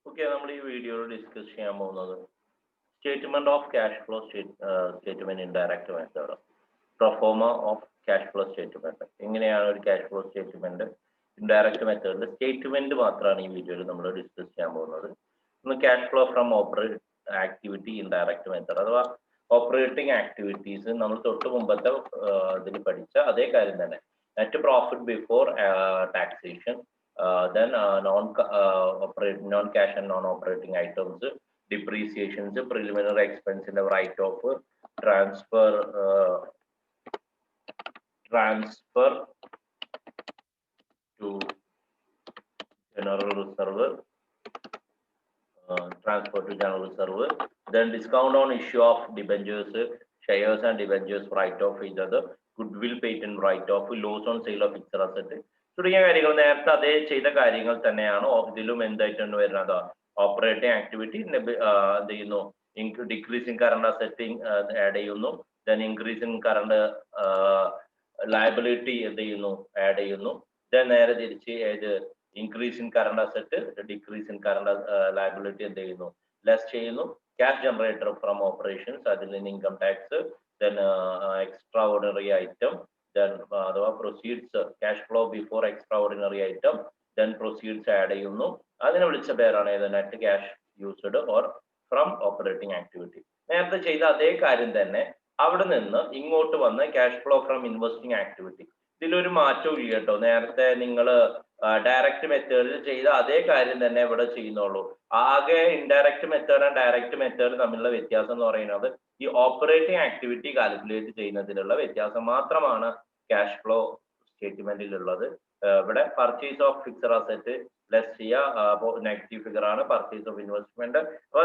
Okay, നമ്മൾ ഈ വീഡിയോയിൽ ഡിസ്കസ് ചെയ്യാൻ പോകുന്നത് statement of cash flow statement in direct method proforma of cash flow statement എങ്ങനെയാണ് ഒരു ക്യാഷ് ഫ്ലോ സ്റ്റേറ്റ്മെന്റ് ഇൻഡയറക്റ്റ് മെത്തേഡിൽ സ്റ്റേറ്റ്മെന്റ് മാത്രമാണ് ഈ വീഡിയോയിൽ നമ്മൾ ഡിസ്കസ് ചെയ്യാൻ പോകുന്നത്. ഇന്ന് cash flow from operate activity indirect method അഥവാ ഓപ്പറേറ്റിംഗ് ആക്ടിവിറ്റീസ് നമ്മൾ തൊട്ട് മുമ്പത്തെ ഇതിൽ പഠിച്ച അതേ കാര്യം തന്നെ. Net profit before taxation, then non-cash and non-operating items, depreciations, preliminary expense in the write-off, transfer to general reserve, then discount on issue of debentures, shares and debentures, write-off each other, goodwill, patent write-off, loss on sale of fixed asset തുടങ്ങിയ കാര്യങ്ങൾ നേരത്തെ അതേ ചെയ്ത കാര്യങ്ങൾ തന്നെയാണ് ഇതിലും എന്തായിട്ടാണ് വരുന്നത്. Operating activity എന്ത് ചെയ്യുന്നു, ഡിക്രീസ് ഇൻ കറണ്ട് അസെറ്റിംഗ് ആഡ് ചെയ്യുന്നു, then increase in current liability എന്ത് ചെയ്യുന്നു, ആഡ് ചെയ്യുന്നു, ദെൻ നേരെ തിരിച്ച് ഏത് increase in current asset decrease in current liability എന്ത് ചെയ്യുന്നു, ലെസ് ചെയ്യുന്നു. ക്യാഷ് ജനറേറ്റർ ഫ്രം ഓപ്പറേഷൻസ്, അതിൽ നിന്ന് income tax, then extra ordinary item, then അഥവാ proceeds cash flow before extra ordinary item, then proceeds add ചെയ്യുന്നു. അതിനെ വിളിച്ച പേരാണ് ഏത്, net cash used or from operating activity. നേരത്തെ ചെയ്ത അതേ കാര്യം തന്നെ അവിടെ നിന്ന് ഇങ്ങോട്ട് വന്ന് cash flow from investing activity. ഇതിലൊരു മാറ്റവും ഇല്ല കേട്ടോ. നേരത്തെ നിങ്ങൾ ഡയറക്റ്റ് മെത്തേഡിൽ ചെയ്ത അതേ കാര്യം തന്നെ ഇവിടെ ചെയ്യുന്നുള്ളൂ. ആകെ indirect method and direct method തമ്മിലുള്ള വ്യത്യാസം എന്ന് പറയുന്നത് ഈ ഓപ്പറേറ്റിംഗ് ആക്ടിവിറ്റി കാൽക്കുലേറ്റ് ചെയ്യുന്നതിലുള്ള വ്യത്യാസം മാത്രമാണ് ക്യാഷ് ഫ്ലോ സ്റ്റേറ്റ്മെന്റിലുള്ളത്. ഇവിടെ purchase of fixed asset less ചെയ്യുക, അപ്പോൾ നെഗറ്റീവ് ഫിഗർ ആണ്. പർച്ചേസ് ഓഫ് ഇൻവെസ്റ്റ്മെന്റ്, അപ്പൊ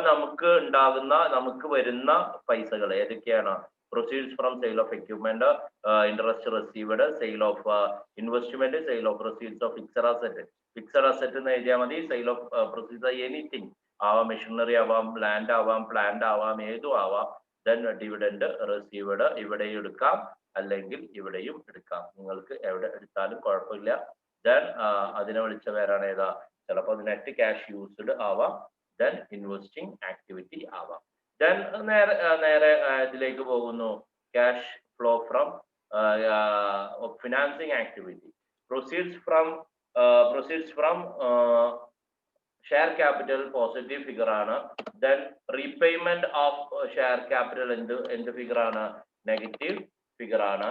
നമുക്ക് വരുന്ന പൈസകൾ ഏതൊക്കെയാണ്? Proceeds from sale of equipment, interest received, sale of investment, sale of proceeds of fixed asset. Fixed asset എന്ന് എഴുതിയാൽ മതി. സെയിൽ ഓഫ് പ്രൊസീഡ്സ് എനിത്തിങ് ആവാം, മെഷീനറി ആവാം, ലാൻഡ് ആവാം, പ്ലാന്റ് ആവാം, ഏതും ആവാം. ദെൻ ഡിവിഡൻഡ് റിസീവ്ഡ്, ഇവിടെയും എടുക്കാം അല്ലെങ്കിൽ ഇവിടെയും എടുക്കാം, നിങ്ങൾക്ക് എവിടെ എടുത്താലും കുഴപ്പമില്ല. ദെൻ അതിനെ വിളിച്ച പേരാണ് ഏതാ, ചിലപ്പോൾ നെറ്റ് ക്യാഷ് യൂസ്ഡ് ആവാം, ദെൻ ഇൻവെസ്റ്റിംഗ് ആക്ടിവിറ്റി ആവാം. ദെൻ നേരെ ഇതിലേക്ക് പോകുന്നു, cash flow from financing activity. Proceeds from share capital positive figure ആണ്. Then repayment of share capital എന്ത് ഫിഗർ ആണ്? നെഗറ്റീവ് ഫിഗർ ആണ്.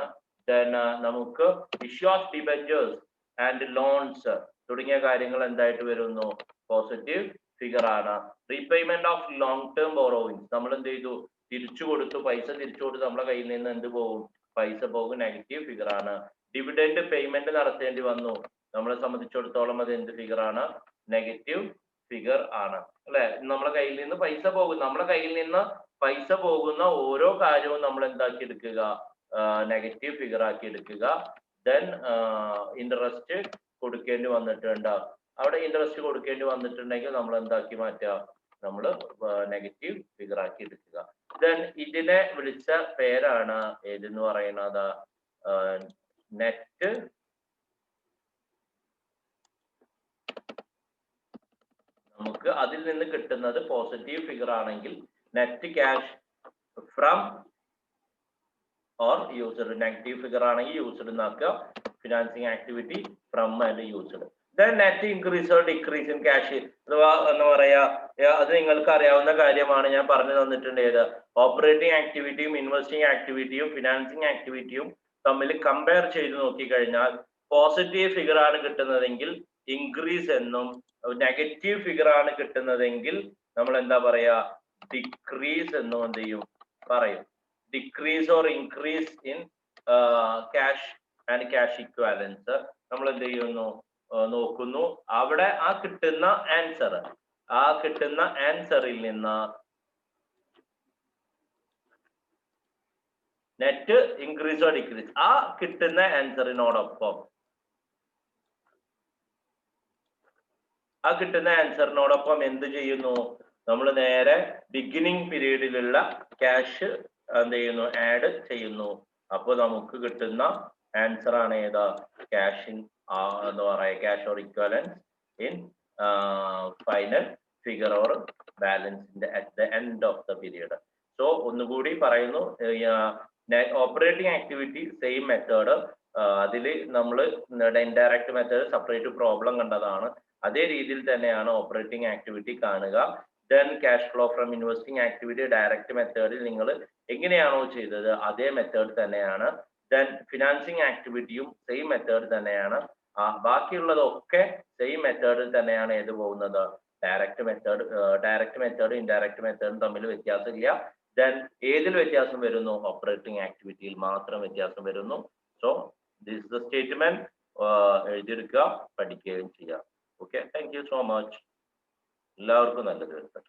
ദെൻ നമുക്ക് issue of debentures and loans തുടങ്ങിയ കാര്യങ്ങൾ എന്തായിട്ട് വരുന്നു? പോസിറ്റീവ് ഫിഗർ ആണ്. Repayment of long term borrowings, നമ്മൾ എന്ത് ചെയ്തു? തിരിച്ചു കൊടുത്തു, പൈസ തിരിച്ചു കൊടുത്തു, നമ്മളെ കയ്യിൽ നിന്ന് എന്ത് പോകും? പൈസ പോകും, നെഗറ്റീവ് ഫിഗർ ആണ്. ഡിവിഡൻഡ് പേയ്മെന്റ് നടത്തേണ്ടി വന്നു, നമ്മളെ സംബന്ധിച്ചിടത്തോളം അത് എന്ത് ഫിഗർ ആണ്? നെഗറ്റീവ് ഫിഗർ ആണ് അല്ലെ. നമ്മളെ കയ്യിൽ നിന്ന് പൈസ പോകും, നമ്മളെ കയ്യിൽ നിന്ന് പൈസ പോകുന്ന ഓരോ കാര്യവും നമ്മൾ എന്താക്കി എടുക്കുക? നെഗറ്റീവ് ഫിഗർ ആക്കി എടുക്കുക. ദെൻ ഇൻട്രസ്റ്റ് കൊടുക്കേണ്ടി വന്നിട്ടുണ്ട്, അവിടെ ഇൻട്രസ്റ്റ് കൊടുക്കേണ്ടി വന്നിട്ടുണ്ടെങ്കിൽ നമ്മൾ എന്താക്കി മാറ്റുക? നമ്മൾ നെഗറ്റീവ് ഫിഗർ ആക്കി എടുക്കുക. ദെൻ ഇതിനെ വിളിച്ച പേരാണ് ഏതെന്ന് പറയുന്നത്? നെറ്റ് നമുക്ക് അതിൽ നിന്ന് കിട്ടുന്നത് പോസിറ്റീവ് ഫിഗർ ആണെങ്കിൽ net cash from or used, negative figure ആണെങ്കിൽ യൂസ്ഡ് എന്നാക്കുക. Financing activity from and used. Then net increase or decrease in cash, അഥവാ എന്താ പറയാ, അത് നിങ്ങൾക്ക് അറിയാവുന്ന കാര്യമാണ്. ഞാൻ പറഞ്ഞു തന്നിട്ടുണ്ട് ഏത്, ഓപ്പറേറ്റിംഗ് ആക്ടിവിറ്റിയും ഇൻവെസ്റ്റിംഗ് ആക്ടിവിറ്റിയും ഫിനാൻസിങ് ആക്ടിവിറ്റിയും തമ്മിൽ കമ്പയർ ചെയ്ത് നോക്കിക്കഴിഞ്ഞാൽ പോസിറ്റീവ് ഫിഗർ ആണ് കിട്ടുന്നതെങ്കിൽ ഇൻക്രീസ് എന്നും, നെഗറ്റീവ് ഫിഗർ ആണ് കിട്ടുന്നതെങ്കിൽ നമ്മൾ എന്താ പറയാ? ഡിക്രീസ് എന്നും എന്ത് ചെയ്യും? പറയും. Decrease or increase in cash and cash equivalence നമ്മൾ എന്ത് ചെയ്യുന്നു? നോക്കുന്നു. അവിടെ ആ കിട്ടുന്ന ആൻസറിൽ നിന്ന് നെറ്റ് ഇൻക്രീസ് ഓർ ഡിക്രീസ്, ആ കിട്ടുന്ന ആൻസറിനോടൊപ്പം എന്ത് ചെയ്യുന്നു? നമ്മൾ നേരെ ബിഗിനിങ് പീരീഡിലുള്ള ക്യാഷ് എന്ത് ചെയ്യുന്നു? ആഡ് ചെയ്യുന്നു. അപ്പോൾ നമുക്ക് കിട്ടുന്ന ആൻസർ ആണ് ഏതാ? ക്യാഷ് ഇൻ എന്ന് പറയാ, cash or ഇക്വലൻസ് in final figure or balance at the end of the period. So ഒന്നുകൂടി പറയുന്നു, ഓപ്പറേറ്റിംഗ് ആക്ടിവിറ്റി സെയിം മെത്തേഡ്, അതിൽ നമ്മൾ ഇൻഡയറക്റ്റ് മെത്തേഡ് സെപ്പറേറ്റ് പ്രോബ്ലം കണ്ടതാണ്. അതേ രീതിയിൽ തന്നെയാണ് ഓപ്പറേറ്റിംഗ് ആക്ടിവിറ്റി കാണുക. Then cash flow from investing activity direct മെത്തേഡിൽ നിങ്ങൾ എങ്ങനെയാണോ ചെയ്തത് അതേ മെത്തേഡ് തന്നെയാണ്. ദെൻ ഫിനാൻസിങ് ആക്ടിവിറ്റിയും സെയിം മെത്തേഡ് തന്നെയാണ്. ബാക്കിയുള്ളതൊക്കെ സെയിം മെത്തേഡിൽ തന്നെയാണ് ഏത് പോകുന്നത്, ഡയറക്റ്റ് മെത്തേഡ് ഇൻഡയറക്റ്റ് മെത്തേഡും തമ്മിൽ വ്യത്യാസമില്ല. ദെൻ ഏതിൽ വ്യത്യാസം വരുന്നു, ഓപ്പറേറ്റിംഗ് ആക്ടിവിറ്റിയിൽ മാത്രം വ്യത്യാസം വരുന്നു. So this is the statement, എഴുതിയെടുക്കുക, പഠിക്കുകയും ചെയ്യുക. Okay, thank you so much. എല്ലാവർക്കും നല്ലത് വരട്ടെ.